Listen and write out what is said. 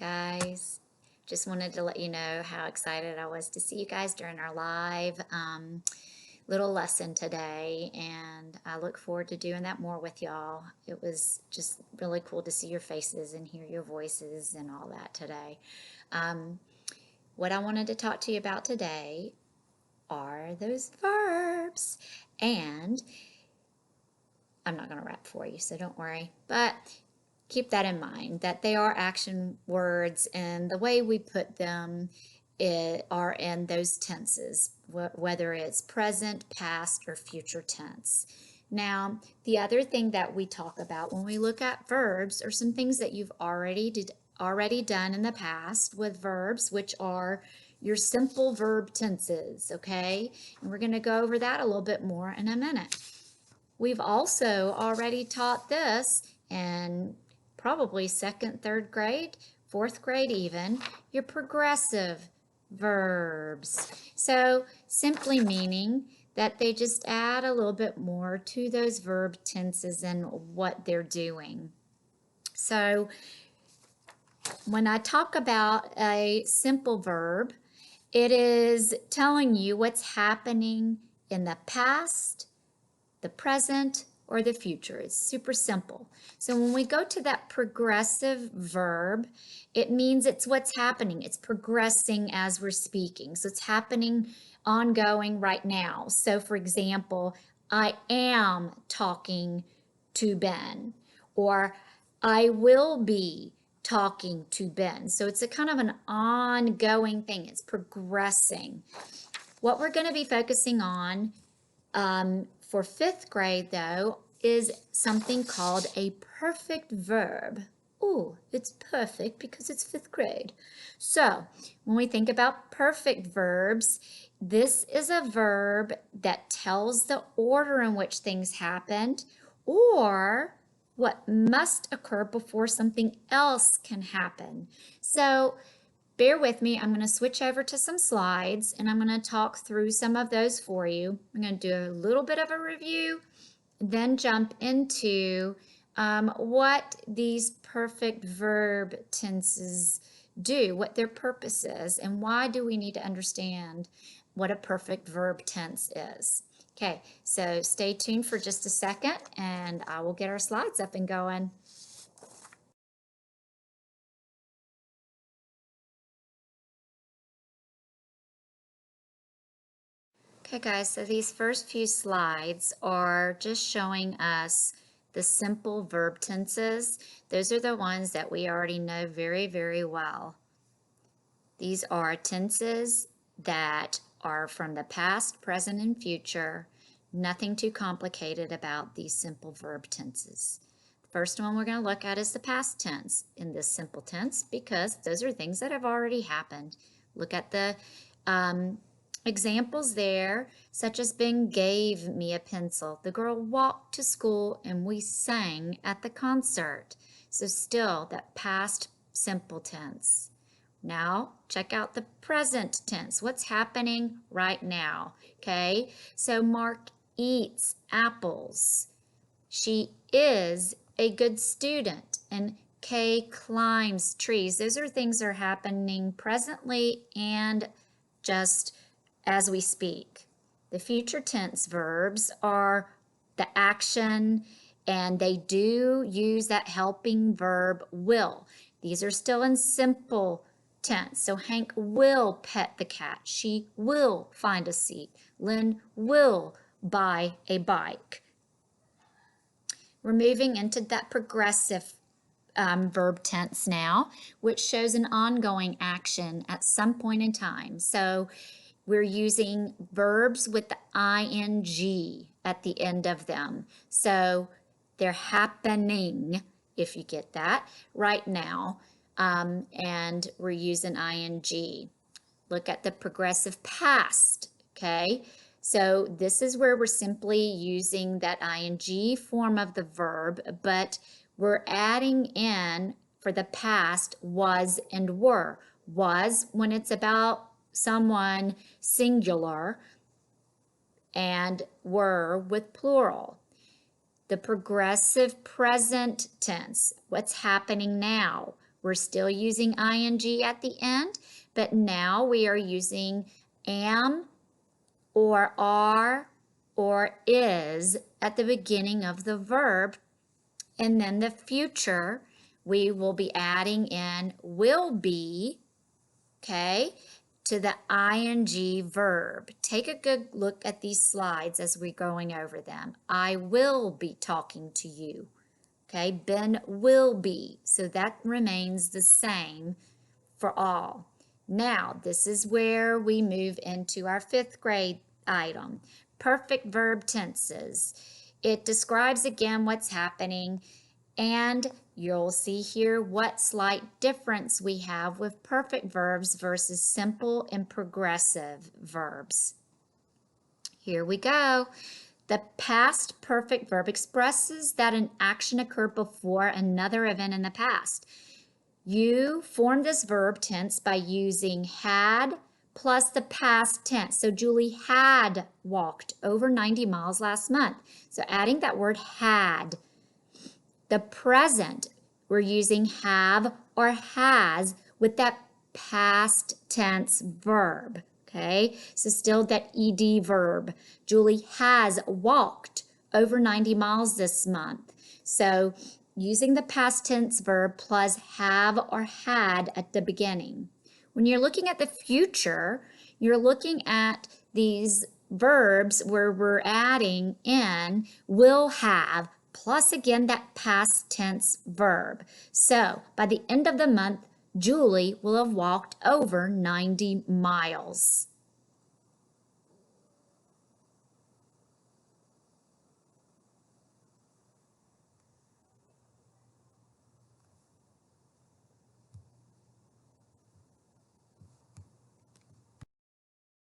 guys. Just wanted to let you know how excited I was to see you guys during our live little lesson today, and I look forward to doing that more with y'all. It was just really cool to see your faces and hear your voices and all that today. Um, what I wanted to talk to you about today are those verbs, and I'm not going to rap for you, so don't worry, but keep that in mind, that they are action words, and the way we put them are in those tenses, whether it's present, past, or future tense. Now, the other thing that we talk about when we look at verbs are some things that you've already done in the past with verbs, which are your simple verb tenses, okay? And we're going to go over that a little bit more in a minute. We've also already taught this in probably second, third grade, fourth grade even, your progressive verbs. So simply meaning that they just add a little bit more to those verb tenses and what they're doing. So when I talk about a simple verb, it is telling you what's happening in the past, the present, or the future. It's super simple. So when we go to that progressive verb, it means it's what's happening. It's progressing as we're speaking. So it's happening ongoing right now. So for example, I am talking to Ben, or I will be talking to Ben. So it's a kind of an ongoing thing. It's progressing. What we're going to be focusing on for fifth grade, though, is something called a perfect verb. Ooh, it's perfect because it's fifth grade. So when we think about perfect verbs, this is a verb that tells the order in which things happened or what must occur before something else can happen. So bear with me. I'm going to switch over to some slides and I'm going to talk through some of those for you. I'm going to do a little bit of a review, then jump into what these perfect verb tenses do, what their purpose is, and why do we need to understand what a perfect verb tense is. Okay, so stay tuned for just a second and I will get our slides up and going. Okay guys, so these first few slides are just showing us the simple verb tenses. Those are the ones that we already know very, very well. These are tenses that are from the past, present, and future. Nothing too complicated about these simple verb tenses. The first one we're going to look at is the past tense in this simple tense because those are things that have already happened. Look at the examples there, such as Ben gave me a pencil. The girl walked to school and we sang at the concert. So still that past simple tense. Now, check out the present tense. What's happening right now? Okay, so Mark eats apples. She is a good student. And Kay climbs trees. Those are things that are happening presently and just as we speak. The future tense verbs are the action, and they do use that helping verb will. These are still in simple tense. So Hank will pet the cat. She will find a seat. Lynn will buy a bike. We're moving into that progressive verb tense now, which shows an ongoing action at some point in time. So we're using verbs with the ing at the end of them. So they're happening, if you get that, right now. And we're using ing. Look at the progressive past, okay? So this is where we're simply using that ing form of the verb, but we're adding in for the past was and were. Was when it's about someone singular, and were with plural. The progressive present tense, what's happening now? We're still using ing at the end, but now we are using am or are or is at the beginning of the verb. And then the future, we will be adding in will be, okay, to the ing verb. Take a good look at these slides as we're going over them. I will be talking to you. Okay, Ben will be. So that remains the same for all. Now, this is where we move into our 5th grade item, perfect verb tenses. It describes again what's happening, and you'll see here what slight difference we have with perfect verbs versus simple and progressive verbs. Here we go. The past perfect verb expresses that an action occurred before another event in the past. You form this verb tense by using had plus the past tense. So Julie had walked over 90 miles last month. So adding that word had. The present, we're using have or has with that past tense verb. Okay, so still that ed verb. Julie has walked over 90 miles this month. So using the past tense verb plus have or had at the beginning. When you're looking at the future, you're looking at these verbs where we're adding in will have plus again that past tense verb. So by the end of the month, Julie will have walked over 90 miles.